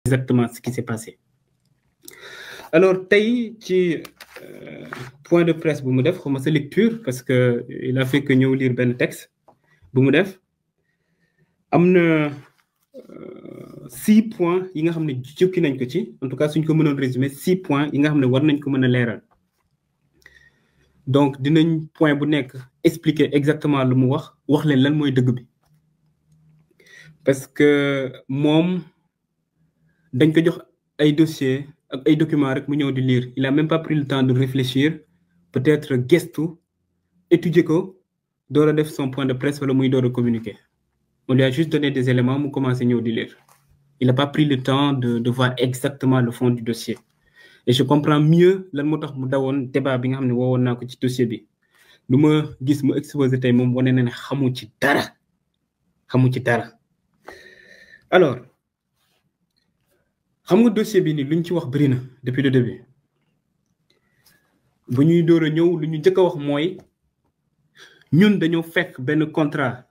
exactement ce qui s'est passé. Alors tey ci point de presse bu mu def xawma sa lecture parce que il a fait que ñëw lire benn texte bu mu def am na 6 points yi nga xam ne jukki nañ ko ci en tout cas suñ ko mënoon résumer 6 points yi nga xam ne war nañ ko mën a leeral donc dinañ point bu nekk expliquer exactement lu mu wax leen lan mooy dëgg bi parce que moom dañ ko jox ay dossiers ak ay documents rek mu ñëw di lire il a même pas pris le temps de réfléchir peut-être gestu étudier ko door a def son point de presse wala muy door a communiquer on lui a juste donné des éléments mu commencé ñëw di lire il n'a pas pris le temps de voir exactement le fond du dossier et je comprends mieux lan moo tax mu dawoon débat bi nga xam ne woowoon naa ko ci dossier bi lu ma gis mu exposé tey moom wane na ne xamu ci dara alors xam nga dossier bi ni luñ ci wax bëri na depuis le début bu ñuy door a ñëw lu ñu njëkk a wax mooy ñun dañoo fekk benn contrat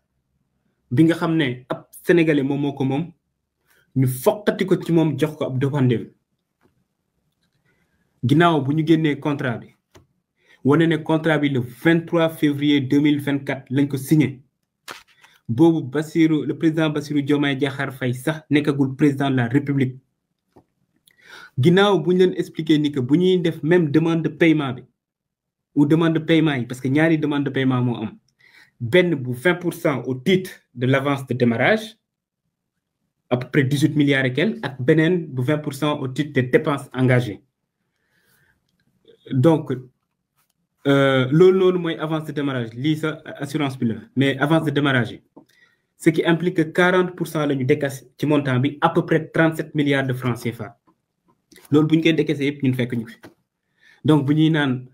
bi nga xam ne ab sénégalais moom moo ko moom ñu foqati ko ci moom jox ko ab doxandéem ginnaaw bu ñu génnee contrat bi wane ne contrat bi le 23 février 2024 lañ ko signé boobu le président Bassirou Diomaye Diakhar Faye sax nekkagul président de la République ginnaaw bu ñu leen expliqué ni que bu ñuy def même demande de paiement bi ou demande de paiement yi parce que ñaari demande de paiement moo am benn bu 20% au titre de l'avance de démarrage à peu près 18 milliards et quelques ak beneen bu 20% au titre des dépenses engagées donc loolu noonu mooy avance de démarrage lii sa assurance bi la mais avance de démarrage yi ce qui implique que 40% la ñu décaissé ci montant bi à peu près 37 milliards de francs CFA loolu bu ñu koy décaissé yëpp ñun fekk ñu fi donc bu ñuy naan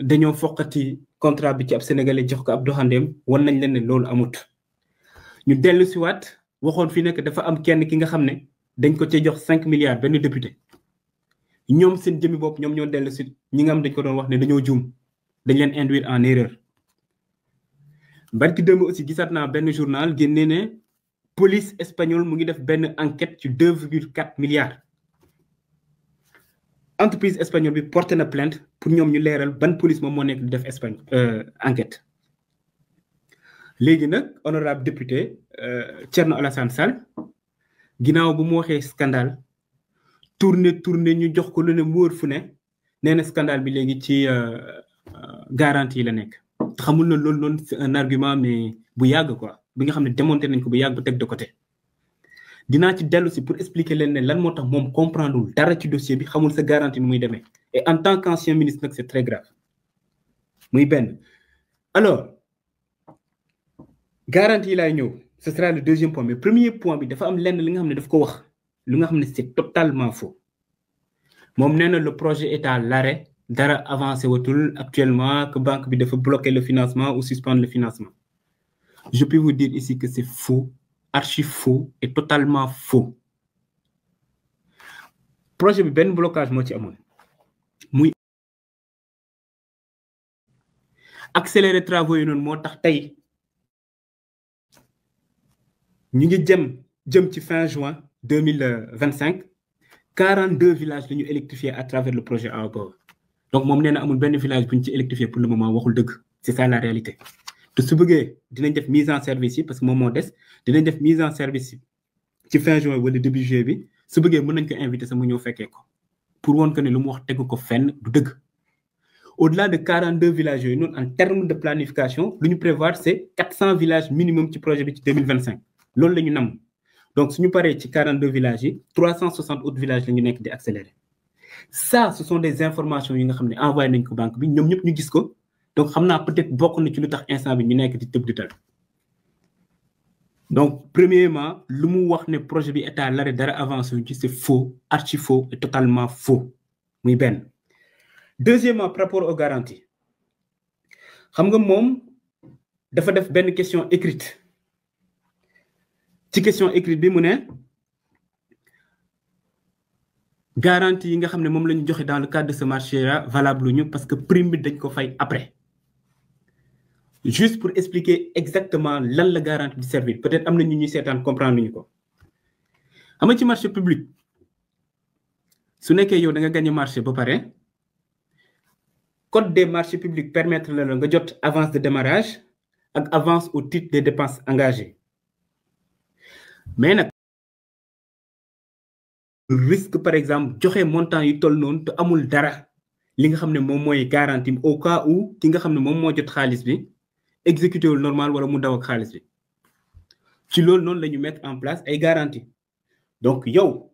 dañoo foqati contrat bi ci ab sénégalais jox ko ab doxandeem wan nañ leen ne loolu amut ñu dellu si waat waxoon fi nekk dafa am kenn ki nga xam ne dañ ko ci jox 5 milliards benn député ñoom seen jëmmi bopp ñoom ñoo dellu si ñi nga xam dañ ko doon wax ne dañoo juum dañ leen induire en erreur barki démb aussi gisaat naa benn journal génne ne police espagnole mu ngi def benn enquête ci 2,4 milliards entreprise espagnole bi porté na plainte pour ñoom ñu leeral ban police moom moo nekk di def Espagne enquête léegi nag honorable député Thierno Alassane Sall ginnaaw bu mu waxee scandale tourné ñu jox ko lu ne mu wóor fu ne nee na scandale bi léegi ci garantie la nekk xamul na loolu noonu c'est un argument mais bu yàgg quoi bi nga xam ne démonté nañ ko bu yàgg ba teg de côté dinaa ci dellu si pour expliquer leen ne lan moo tax moom comprendre dara ci dossier bi xamul sa garantie ni muy demee et en tant qu'ancien ministre nag c'est très grave muy benn alors garantie yi laay ñëw ce sera le deuxième point mais premier point bi dafa am lenn li nga xam ne daf ko wax lu nga xam ne c'est totalement faux moom nee na le projet est à l'arrêt dara avancé watul actuellement que banque bi dafa bloquer le financement ou suspendre le financement je peux vous dire ici que c'est faux archi faux et totalement faux projet bi benn blocage moo ci amoon muy accélérer travaux yi noonu moo tax tey ñu ngi jëm ci fin juin 2025 42 villages la ñu électrifié à travers le projet AOPOR donc moom nee na amul benn village bu ñu ci électrifié pour le moment waxul dëgg c'est ça la réalité te su bëggee dinañ def mise en service yi parce que moom moo des dinañ def mise en service yi ci fin juin wala début juillet bi su bëggee mën nañ ko inviter sama ñëw fekkee ko pour woon que ne lu mu wax tegu ko fenn du dëgg au-delà de 42 villages yooyu noonu en termes de planification lu ñu prévoir c'est 400 villages minimum ci projet bi ci 2025 loolu la ñu nam donc suñu paree ci 42 villages yi 360 autres villages la ñu nekk di accélérer ça ce sont des informations yi nga xam ne envoyé nañ ko banque bi ñoom ñëpp ñu gis ko donc xam naa peut-être bokk na ci lu tax instant bi ñu nekk di tëb di tal donc premièrement lu mu wax ne projet bi est à l'arrêt dara avancé wu ci c'est faux archi faux et totalement faux muy benn deuxièmement par rapport aux garanties xam nga moom dafa def benn question écrite ci question écrite bi mu ne garantie yi nga xam ne moom la ñu joxe dans le cadre de ce marché là valable lu ñu parce que prime bi dañ ko fay après juste pour expliquer exactement lan la garantie di servir peut-être am na ñu ñuy seetaan comprendre ñu ko xam ci marché public su nekkee yow da nga gagné marché ba pare code des marchés publics permettre la nga jot avance de démarrage ak avance au titre des dépenses engagées mais nag risque par exemple joxe montant yu toll noonu te amul dara li nga xam ne moom mooy garantie au cas où ki nga xam ne moom moo jot xaalis bi exécuté wul normal wala mu daw ak xaalis bi ci loolu noonu la ñu mettre en place ay garantie donc yow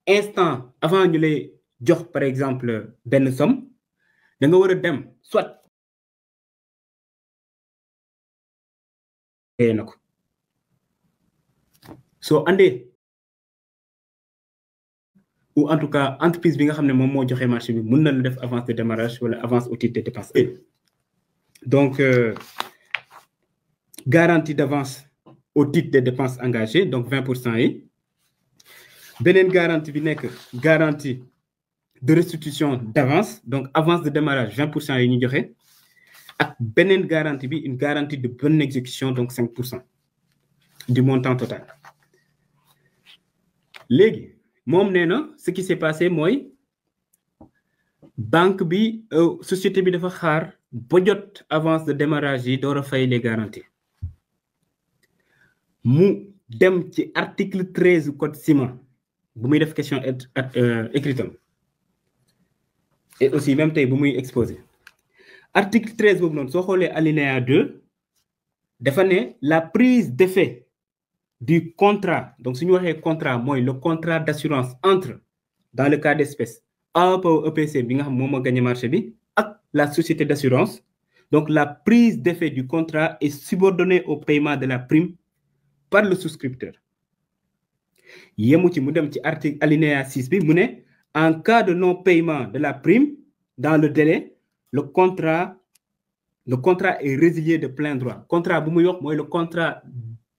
instant avant ñu lay jox par exemple benn somme da nga war a dem soit na ko soo andee ou en tout cas entreprise bi nga xam ne moom moo joxe marché bi mën na la def avance de démarrage wala avance au titre des dépenses donc garantie d'avance au titre des dépenses engagées donc 20% yi beneen garantie bi nekk garantie de restitution d'avance donc avance de démarrage 20% yi ñu joxe ak beneen garantie bi une garantie de bonne exécution donc 5% du montant total léegi moom nee na ce qui s'est passé mooy banque bi société bi dafa xaar ba jot avance de démarrage yi door a fay les garanties mu dem ci article 13 code ciment bu muy def question écrite et aussi même tey bu muy exposé article 13 boobu noonu soo xoolee alinéa 2 dafa ne la prise d'effet du contrat donc su ñu waxee contrat mooy le contrat d'assurance entre dans le cas d'espèce AOPO EPC bi nga xam moom moo gagné marché bi ak la société d'assurance donc la prise d'effet du contrat est subordonnée au paiement de la prime par le souscripteur yemu ci mu dem ci article alinéa 6 bi mu ne en cas de non-paiement de la prime dans le délai le contrat est résilié de plein droit contrat bu muy wax mooy le contrat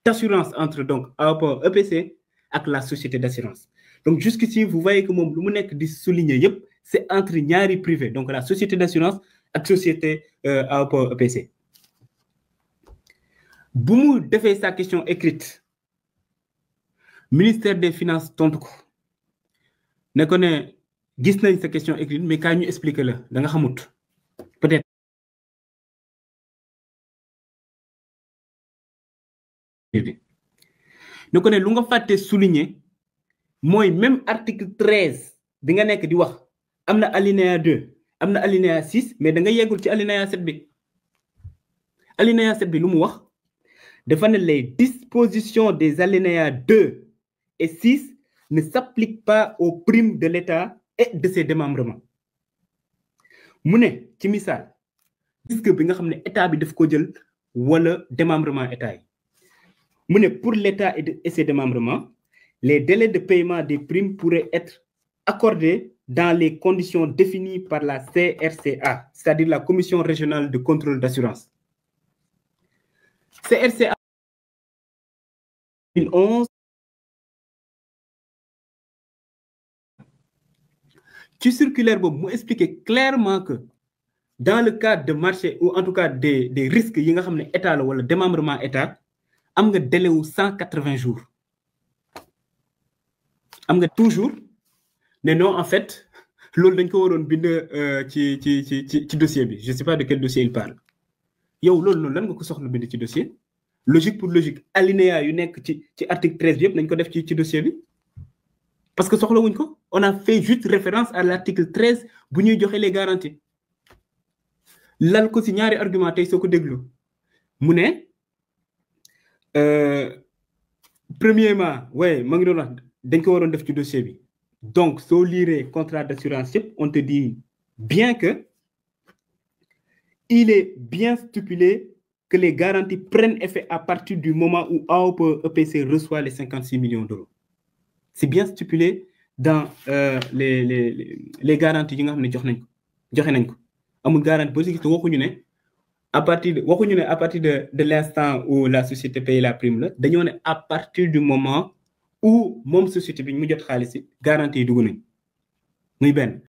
d'assurance entre donc AOPO EPC ak la société d'assurance donc jusqu'ici vous voyez que moom lu mu nekk di souligner yëpp c'est entre ñaari privé donc la société d'assurance ak société AOPO EPC bu mu defee sa question écrite ministère des finances tontu ko ne ko ne gis nañ sa question écrite mais kaa ñu expliquer la da nga xamut peut-être ne ko ne lu nga fàtte souligner mooy même article 13 bi nga nekk di wax am na alinéa 2 am na alinéa 6 mais da nga yeggul ci alinéa 7 bi alinéa 7 bi lu mu wax dafa ne les dispositions des alinéas 2 et 6 ne s'appliquent pas aux primes de l'État et de ses démembrements mu ne ci misaal risque bi nga xam ne état bi daf ko jël wala démembrement état yi mu ne pour l'État et ses démembrements les délais de paiement des primes pourraient être accordés dans les conditions définies par la CRCA, c'est-à-dire la Commission régionale de contrôle d'assurance. CRCA 2011 ci circulaire boobu mu expliquer clairement que dans le cadre de marché ou en tout cas des risques yi nga xam ne état la wala démembrement état am nga délai wu 180 jours am nga toujours ne non en fait loolu dañ ko waroon bind ci dossier bi je sais pas de quel dossier il parle yow loolu noonu lan nga ko soxla bind ci dossier logique pour logique alinéa yu nekk ci article 13 bi yëpp nañ ko def ci dossier bi parce que soxla wuñ ko on a fait juste référence à l'article 13 bu ñuy joxe les garanties lal ko ci ñaari argument tey soo ko déglu mu ne premièrement ouais ma ngi doon wax dañ ko waroon def ci dossier bi donc soo lire contrat d'assurance yëpp on te dit bien que il est bien stipulé que les garanties prennent effet à partir du moment où AOPO EPC reçoit les 56 millions d'euros c'est bien stipulé dans les garanties yi nga xam ne joxe nañ ko amul garantie boo si gis waxuñu ne à partir de l'instant où la société paye la prime la dañoo ne à partir du moment où moom société bi mu jot xaalis garantie yi dugg nañ muy benn